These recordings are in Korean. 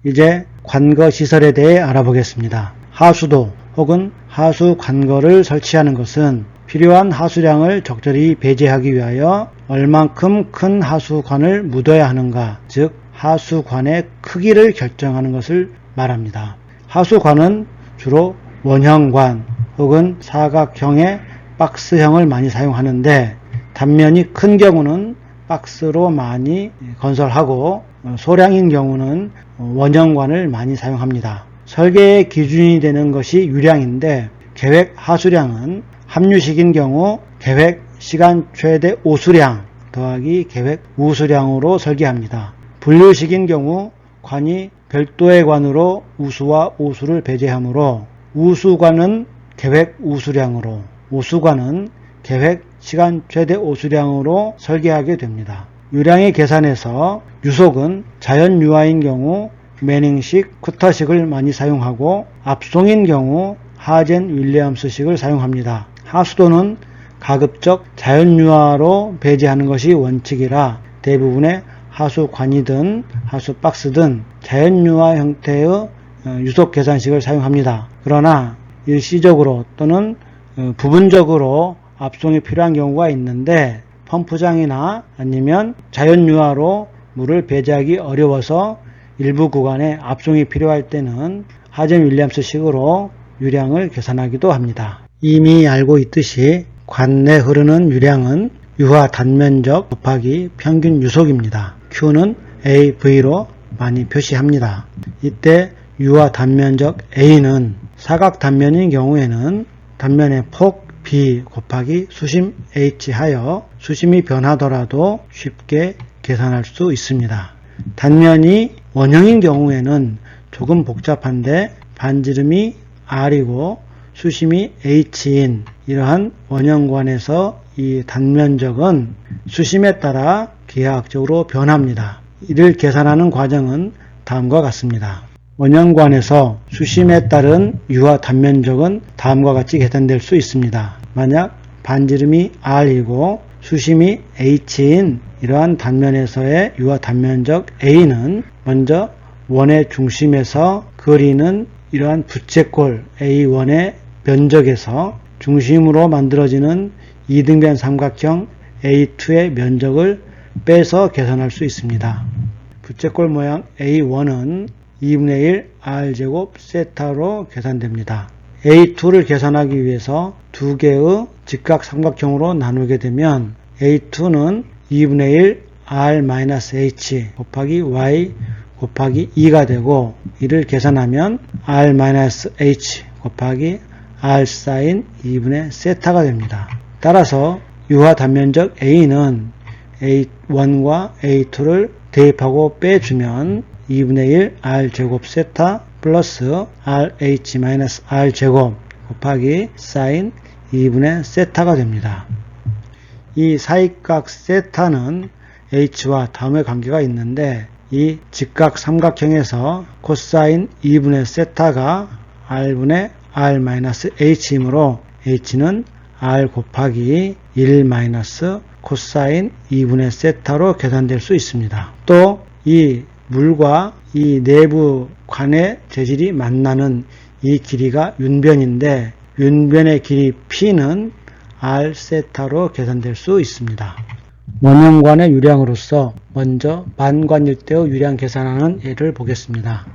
이제 관거 시설에 대해 알아보겠습니다. 하수도 혹은 하수 관거를 설치하는 것은 필요한 하수량을 적절히 배제하기 위하여 얼만큼 큰 하수관을 묻어야 하는가, 즉 하수관의 크기를 결정하는 것을 말합니다. 하수관은 주로 원형관 혹은 사각형의 박스형을 많이 사용하는데, 단면이 큰 경우는 박스로 많이 건설하고 소량인 경우는 원형관을 많이 사용합니다. 설계의 기준이 되는 것이 유량인데, 계획 하수량은 합류식인 경우 계획 시간 최대 오수량 더하기 계획 우수량으로 설계합니다. 분류식인 경우 관이 별도의 관으로 우수와 오수를 배제하므로 우수관은 계획 우수량으로, 오수관은 계획 시간 최대 오수량으로 설계하게 됩니다. 유량의 계산에서 유속은 자연 유화인 경우 매닝식, 쿠터식을 많이 사용하고 압송인 경우 하젠 윌리엄스식을 사용합니다. 하수도는 가급적 자연 유화로 배제하는 것이 원칙이라 대부분의 하수관이든 하수박스든 자연 유화 형태의 유속 계산식을 사용합니다. 그러나 일시적으로 또는 부분적으로 압송이 필요한 경우가 있는데, 펌프장이나 아니면 자연 유화로 물을 배제하기 어려워서 일부 구간에 압송이 필요할 때는 하젠 윌리엄스식으로 유량을 계산하기도 합니다. 이미 알고 있듯이 관 내 흐르는 유량은 유화 단면적 곱하기 평균 유속입니다. Q는 AV로 많이 표시합니다. 이때 유화 단면적 A는 사각 단면인 경우에는 단면의 폭 B 곱하기 수심 H 하여 수심이 변하더라도 쉽게 계산할 수 있습니다. 단면이 원형인 경우에는 조금 복잡한데, 반지름이 R이고 수심이 H인 이러한 원형관에서 이 단면적은 수심에 따라 기하학적으로 변합니다. 이를 계산하는 과정은 다음과 같습니다. 원형관에서 수심에 따른 유화 단면적은 다음과 같이 계산될 수 있습니다. 만약 반지름이 R이고 수심이 H인 이러한 단면에서의 유화 단면적 A는 먼저 원의 중심에서 그리는 이러한 부채꼴 A1의 면적에서 중심으로 만들어지는 이등변 삼각형 A2의 면적을 빼서 계산할 수 있습니다. 부채꼴 모양 A1은 2분의 1 R제곱 세타로 계산됩니다. A2를 계산하기 위해서 두 개의 직각삼각형으로 나누게 되면 A2는 2분의 1 R-H 곱하기 Y 곱하기 2가 되고, 이를 계산하면 R-H 곱하기 R sin 2분의 세타가 됩니다. 따라서 유화 단면적 A는 A1과 A2를 대입하고 빼주면 2분의 1 R제곱 세타 플러스 RH-R제곱 곱하기 sin 2분의 세타가 됩니다. 이 사익각 세타는 H와 다음의 관계가 있는데, 이 직각 삼각형에서 코사인 2분의 세타가 R분의 R-H이므로 H는 R 곱하기 1 마이너스 코사인 2분의 세타로 계산될 수 있습니다. 또 이 물과 이 내부 관의 재질이 만나는 이 길이가 윤변인데, 윤변의 길이 P는 R 세타로 계산될 수 있습니다. 원형관의 유량으로서 먼저 반관일 때의 유량 계산하는 예를 보겠습니다.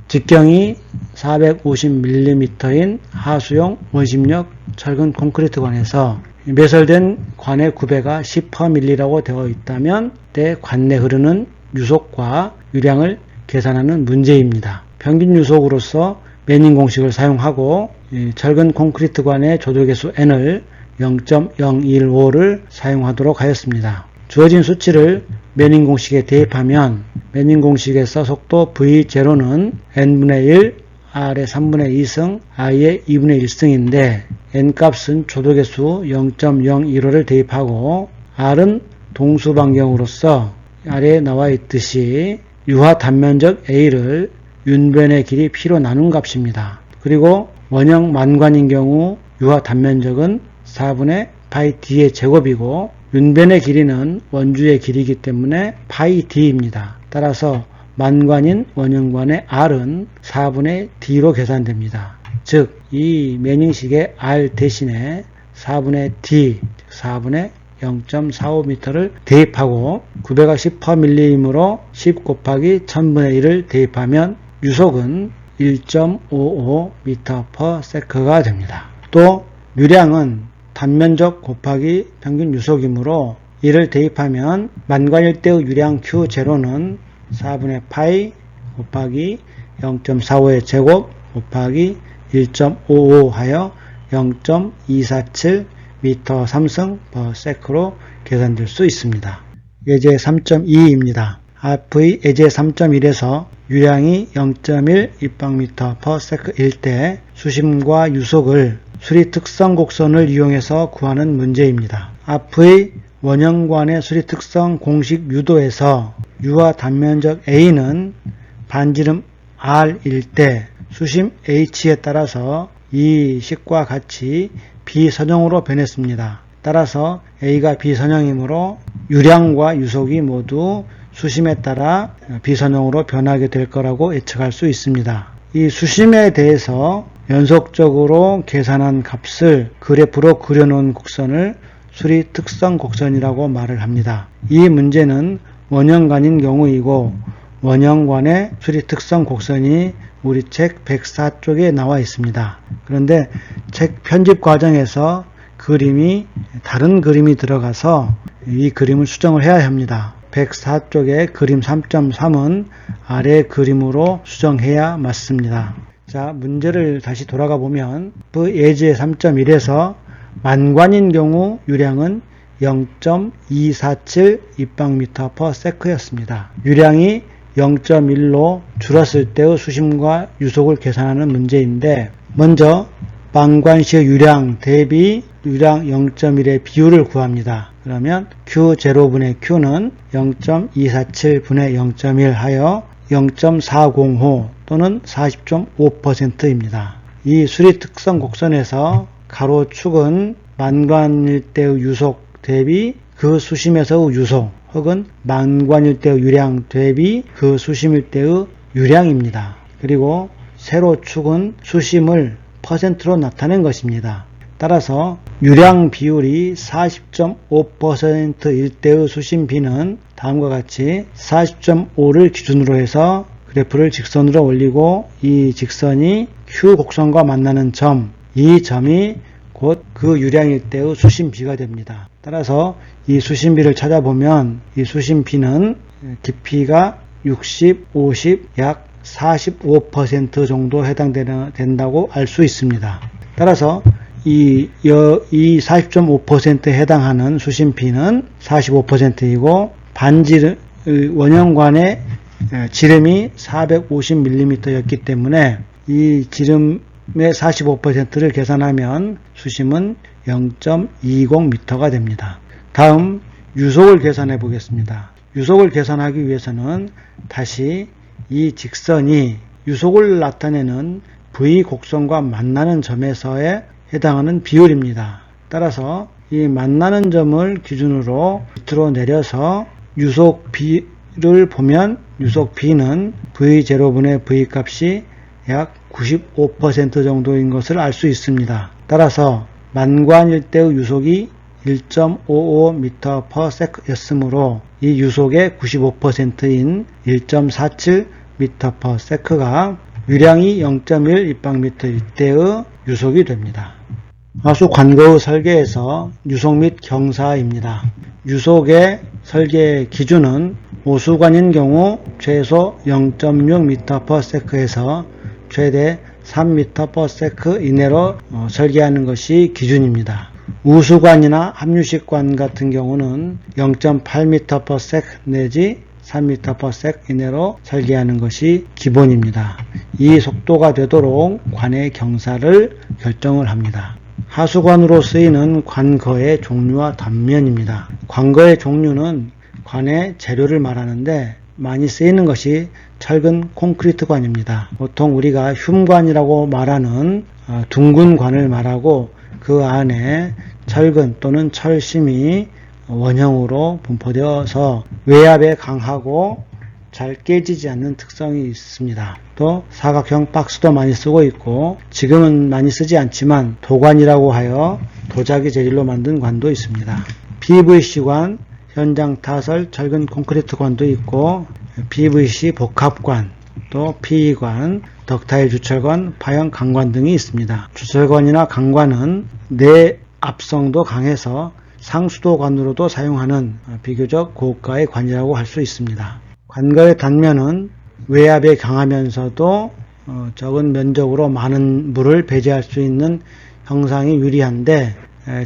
직경이 450mm인 하수용 원심력 철근 콘크리트 관에서 매설된 관의 구배가 10%라고 되어 있다면 때 관 내 흐르는 유속과 유량을 계산하는 문제입니다. 평균 유속으로서 매닝 공식을 사용하고 철근 콘크리트 관의 조절계수 N을 0.015를 사용하도록 하였습니다. 주어진 수치를 매닝 공식에 대입하면 매닝 공식에서 속도 V0는 n분의 1, R의 3분의 2승, I의 2분의 1승인데 n값은 조도계수 0.015를 대입하고 R은 동수반경으로서 아래에 나와 있듯이 유화 단면적 A를 윤변의 길이 P로 나눈 값입니다. 그리고 원형 만관인 경우 유화 단면적은 4분의 파이 D의 제곱이고 윤변의 길이는 원주의 길이기 때문에 파이 D입니다. 따라서 만관인 원형관의 R은 4분의 D로 계산됩니다. 즉, 이 매닝식의 R 대신에 4분의 D, 4분의 0.45m를 대입하고 9배가 10/m이므로 10 곱하기 1000분의 1을 대입하면 유속은 1.55m/s가 됩니다. 또 유량은 단면적 곱하기 평균 유속이므로 이를 대입하면 만관일 때의 유량 Q0는 4분의 파이 곱하기 0.45의 제곱 곱하기 1.55 하여 0.247m/3승/s로 계산될 수 있습니다. 예제 3.2입니다. 앞의 예제 3.1에서 유량이 0.1 입방미터/s일 때 수심과 유속을 수리 특성 곡선을 이용해서 구하는 문제입니다. 앞의 원형관의 수리 특성 공식 유도에서 유와 단면적 A는 반지름 R일 때 수심 H에 따라서 이 식과 같이 비선형으로 변했습니다. 따라서 A가 비선형이므로 유량과 유속이 모두 수심에 따라 비선형으로 변하게 될 거라고 예측할 수 있습니다. 이 수심에 대해서 연속적으로 계산한 값을 그래프로 그려놓은 곡선을 수리 특성 곡선이라고 말을 합니다. 이 문제는 원형관인 경우이고 원형관의 수리 특성 곡선이 우리 책 104쪽에 나와 있습니다. 그런데 책 편집 과정에서 다른 그림이 들어가서 이 그림을 수정을 해야 합니다. 104쪽의 그림 3.3은 아래 그림으로 수정해야 맞습니다. 자, 문제를 다시 돌아가 보면 그 예제 3.1에서 만관인 경우 유량은 0.247 입방미터/s였습니다. 유량이 0.1로 줄었을 때의 수심과 유속을 계산하는 문제인데 먼저 만관시의 유량 대비 유량 0.1의 비율을 구합니다. 그러면 Q0분의 Q는 0.247분의 0.1 하여 0.405 또는 40.5%입니다. 이 수리 특성 곡선에서 가로축은 만관일 때의 유속 대비 그 수심에서의 유속 혹은 만관일 때의 유량 대비 그 수심일 때의 유량입니다. 그리고 세로축은 수심을 퍼센트로 나타낸 것입니다. 따라서 유량 비율이 40.5%일 때의 수심 B는 다음과 같이 40.5를 기준으로 해서 그래프를 직선으로 올리고 이 직선이 Q 곡선과 만나는 점, 이 점이 곧 그 유량일 때의 수심 B가 됩니다. 따라서 이 수심 B를 찾아보면 이 수심 B는 깊이가 60, 50, 약 45% 정도 해당된다고 알 수 있습니다. 따라서 이 40.5%에 해당하는 수심 B는 45%이고 원형관의 지름이 450mm였기 때문에 이 지름의 45%를 계산하면 수심은 0.20m가 됩니다. 다음 유속을 계산해 보겠습니다. 유속을 계산하기 위해서는 다시 이 직선이 유속을 나타내는 V 곡선과 만나는 점에서에 해당하는 비율입니다. 따라서 이 만나는 점을 기준으로 밑으로 내려서 유속 B를 보면 유속 B는 V0분의 V 값이 약 95% 정도인 것을 알 수 있습니다. 따라서 만관일 때의 유속이 1.55m/s였으므로 이 유속의 95%인 1.47m/s가 유량이 0.1 입방미터일 때의 유속이 됩니다. 하수 관거의 설계에서 유속 및 경사입니다. 유속의 설계 기준은 오수관인 경우 최소 0.6m/s에서 최대 3m/s 이내로 설계하는 것이 기준입니다. 우수관이나 합류식관 같은 경우는 0.8m/s 내지 3m/s 이내로 설계하는 것이 기본입니다. 이 속도가 되도록 관의 경사를 결정을 합니다. 하수관으로 쓰이는 관거의 종류와 단면입니다. 관거의 종류는 관의 재료를 말하는데 많이 쓰이는 것이 철근 콘크리트관입니다. 보통 우리가 흉관이라고 말하는 둥근 관을 말하고 그 안에 철근 또는 철심이 원형으로 분포되어서 외압에 강하고 잘 깨지지 않는 특성이 있습니다. 또 사각형 박스도 많이 쓰고 있고 지금은 많이 쓰지 않지만 도관이라고 하여 도자기 재질로 만든 관도 있습니다. PVC관, 현장 타설 철근 콘크리트 관도 있고 PVC 복합관, 또 PE관, 덕타일 주철관, 파형 강관 등이 있습니다. 주철관이나 강관은 내압성도 강해서 상수도관으로도 사용하는 비교적 고가의 관이라고 할 수 있습니다. 관과의 단면은 외압에 강하면서도 적은 면적으로 많은 물을 배제할 수 있는 형상이 유리한데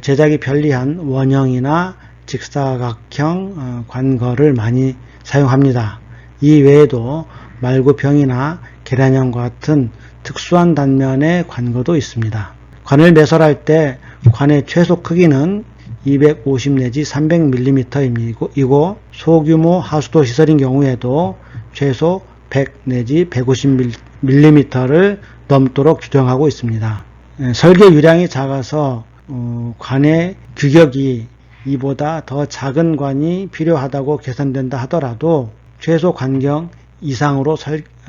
제작이 편리한 원형이나 직사각형 관거를 많이 사용합니다. 이 외에도 말구평이나 계란형과 같은 특수한 단면의 관거도 있습니다. 관을 매설할 때 관의 최소 크기는 250 내지 300mm이고 소규모 하수도 시설인 경우에도 최소 100 내지 150mm를 넘도록 규정하고 있습니다. 설계 유량이 작아서 관의 규격이 이보다 더 작은 관이 필요하다고 계산된다 하더라도 최소 관경 이상으로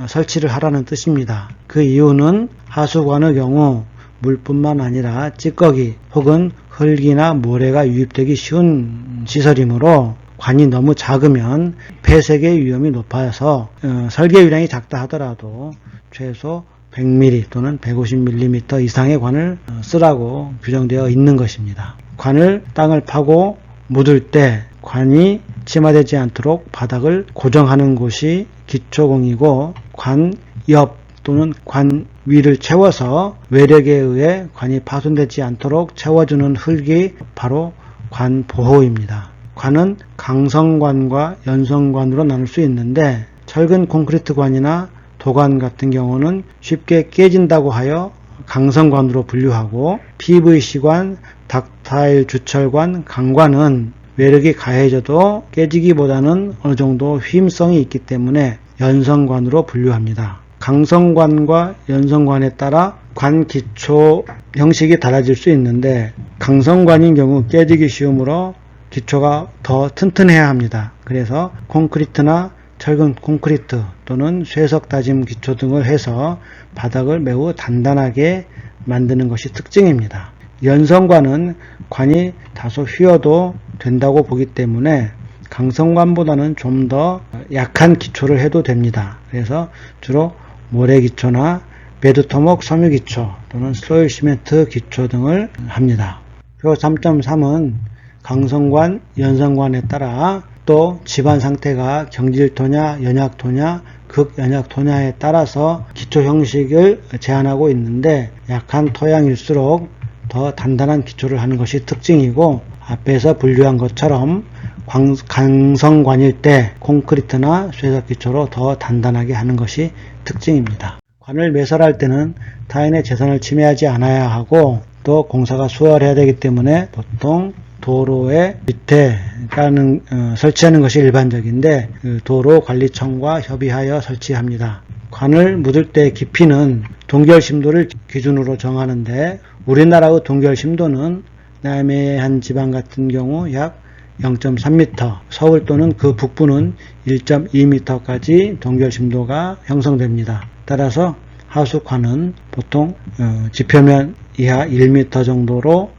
설치를 하라는 뜻입니다. 그 이유는 하수관의 경우 물뿐만 아니라 찌꺼기 혹은 흙이나 모래가 유입되기 쉬운 시설이므로 관이 너무 작으면 폐색의 위험이 높아서 설계 유량이 작다 하더라도 최소 100mm 또는 150mm 이상의 관을 쓰라고 규정되어 있는 것입니다. 관을 땅을 파고 묻을 때 관이 침하되지 않도록 바닥을 고정하는 곳이 기초공이고 관 옆 또는 관 위를 채워서 외력에 의해 관이 파손되지 않도록 채워주는 흙이 바로 관 보호입니다. 관은 강성관과 연성관으로 나눌 수 있는데 철근 콘크리트 관이나 도관 같은 경우는 쉽게 깨진다고 하여 강성관으로 분류하고 PVC관, 닥타일 주철관, 강관은 외력이 가해져도 깨지기보다는 어느 정도 휘임성이 있기 때문에 연성관으로 분류합니다. 강성관과 연성관에 따라 관 기초 형식이 달라질 수 있는데 강성관인 경우 깨지기 쉬우므로 기초가 더 튼튼해야 합니다. 그래서 콘크리트나 철근 콘크리트 또는 쇠석 다짐 기초 등을 해서 바닥을 매우 단단하게 만드는 것이 특징입니다. 연성관은 관이 다소 휘어도 된다고 보기 때문에 강성관보다는 좀 더 약한 기초를 해도 됩니다. 그래서 주로 모래 기초나 베드토목 섬유 기초 또는 소일 시멘트 기초 등을 합니다. 표 3.3은 강성관, 연성관에 따라 또 집안 상태가 경질토냐, 연약토냐, 극연약토냐에 따라서 기초 형식을 제한하고 있는데 약한 토양일수록 더 단단한 기초를 하는 것이 특징이고 앞에서 분류한 것처럼 강성관일 때 콘크리트나 쇠석 기초로 더 단단하게 하는 것이 특징입니다. 관을 매설할 때는 타인의 재산을 침해하지 않아야 하고 또 공사가 수월해야 되기 때문에 보통 도로의 밑에 설치하는 것이 일반적인데 도로관리청과 협의하여 설치합니다. 관을 묻을 때 깊이는 동결심도를 기준으로 정하는데 우리나라의 동결심도는 남해안 지방 같은 경우 약 0.3m, 서울 또는 그 북부는 1.2m까지 동결심도가 형성됩니다. 따라서 하수관은 보통 지표면 이하 1m 정도로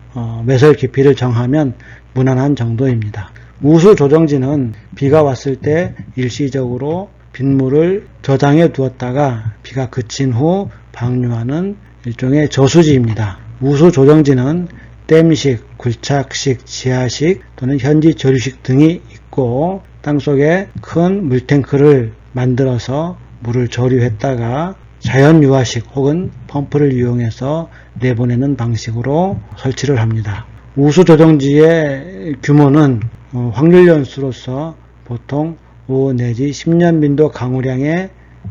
매설 깊이를 정하면 무난한 정도입니다. 우수 조정지는 비가 왔을 때 일시적으로 빗물을 저장해 두었다가 비가 그친 후 방류하는 일종의 저수지입니다. 우수 조정지는 댐식, 굴착식, 지하식 또는 현지 저류식 등이 있고 땅속에 큰 물탱크를 만들어서 물을 저류했다가 자연유화식 혹은 펌프를 이용해서 내보내는 방식으로 설치를 합니다. 우수 조정지의 규모는 확률연수로서 보통 5 내지 10년 빈도 강우량에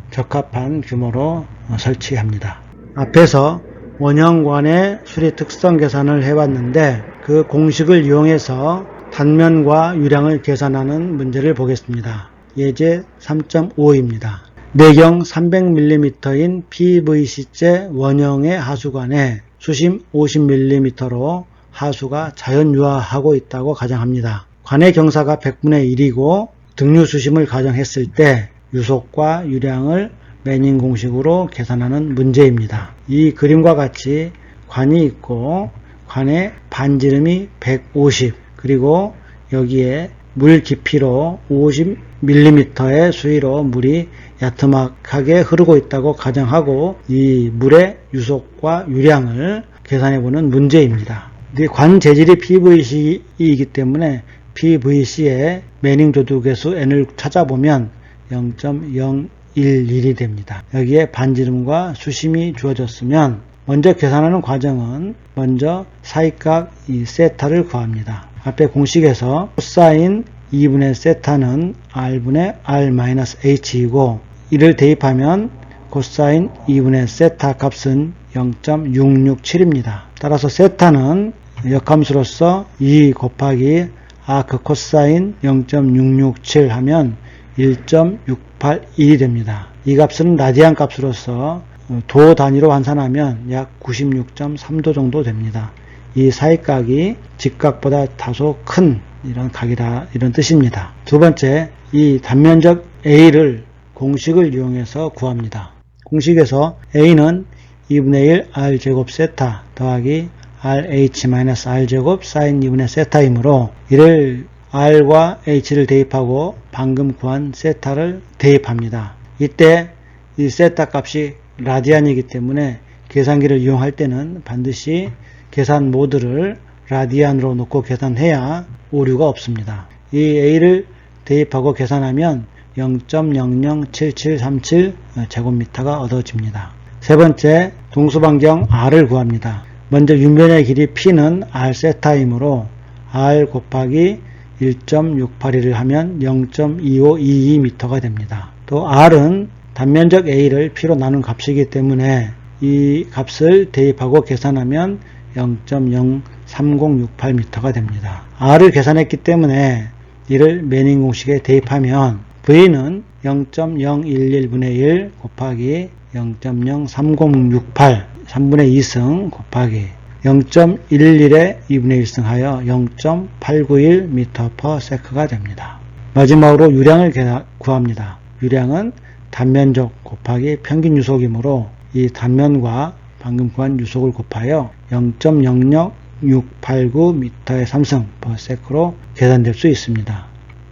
적합한 규모로 설치합니다. 앞에서 원형관의 수리 특성 계산을 해봤는데 그 공식을 이용해서 단면과 유량을 계산하는 문제를 보겠습니다. 예제 3.5입니다. 내경 300mm인 PVC재 원형의 하수관에 수심 50mm로 하수가 자연유화하고 있다고 가정합니다. 관의 경사가 100분의 1이고 등류 수심을 가정했을 때 유속과 유량을 매닝 공식으로 계산하는 문제입니다. 이 그림과 같이 관이 있고 관의 반지름이 150 그리고 여기에 물 깊이로 50mm의 수위로 물이 야트막하게 흐르고 있다고 가정하고 이 물의 유속과 유량을 계산해보는 문제입니다. 관 재질이 PVC이기 때문에 PVC의 매닝 조두개수 N을 찾아보면 0.011이 됩니다. 여기에 반지름과 수심이 주어졌으면 먼저 계산하는 과정은 먼저 사이각 이 세타를 구합니다. 앞에 공식에서 코사인 2분의 세타는 R분의 R-H이고 이를 대입하면 코사인 2분의 세타 값은 0.667입니다. 따라서 세타는 역함수로서 2 곱하기 아크 코사인 0.667 하면 1.681이 됩니다. 이 값은 라디안 값으로서 도 단위로 환산하면 약 96.3도 정도 됩니다. 이 사이각이 직각보다 다소 큰 이런 각이다 이런 뜻입니다. 두 번째, 이 단면적 A를 공식을 이용해서 구합니다. 공식에서 A는 2분의 1 R제곱 세타 더하기 RH-R제곱 사인 2분의 세타이므로 이를 R과 H를 대입하고 방금 구한 세타를 대입합니다. 이때 이 세타 값이 라디안이기 때문에 계산기를 이용할 때는 반드시 계산 모드를 라디안으로 놓고 계산해야 오류가 없습니다. 이 A를 대입하고 계산하면 0.007737 제곱미터가 얻어집니다. 세 번째, 동수반경 R을 구합니다. 먼저 윤변의 길이 P는 R 세타이므로 R 곱하기 1.681을 하면 0.2522m가 됩니다. 또 R은 단면적 A를 P로 나눈 값이기 때문에 이 값을 대입하고 계산하면 0.03068m가 됩니다. R을 계산했기 때문에 이를 매닝 공식에 대입하면 V는 0.011분의 1 곱하기 0.03068 3분의 2승 곱하기 0.11에 2분의 1승 하여 0.891m/s가 됩니다. 마지막으로 유량을 구합니다. 유량은 단면적 곱하기 평균 유속이므로 이 단면과 방금 구한 유속을 곱하여 0.00689m의 3승/s로 계산될 수 있습니다.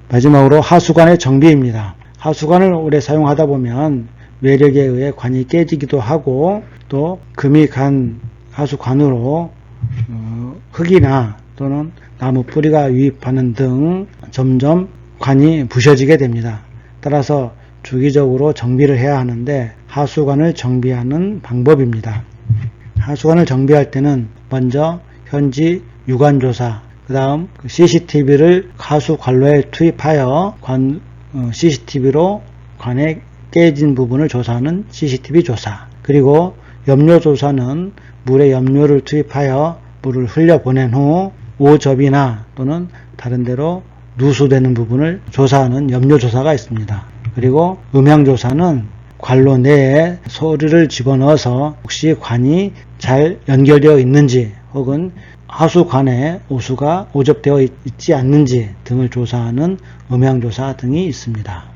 마지막으로 하수관의 정비입니다. 하수관을 오래 사용하다 보면 외력에 의해 관이 깨지기도 하고 또 금이 간 하수관으로 흙이나 또는 나무 뿌리가 유입하는 등 점점 관이 부셔지게 됩니다. 따라서 주기적으로 정비를 해야 하는데 하수관을 정비하는 방법입니다. 하수관을 정비할 때는 먼저 현지 유관조사, 그 다음 CCTV를 하수관로에 투입하여 CCTV로 관에 깨진 부분을 조사하는 CCTV 조사, 그리고 염료조사는 물에 염료를 투입하여 물을 흘려보낸 후 오접이나 또는 다른 데로 누수되는 부분을 조사하는 염료조사가 있습니다. 그리고 음향조사는 관로 내에 소리를 집어넣어서 혹시 관이 잘 연결되어 있는지 혹은 하수관에 오수가 오접되어 있지 않는지 등을 조사하는 음향조사 등이 있습니다.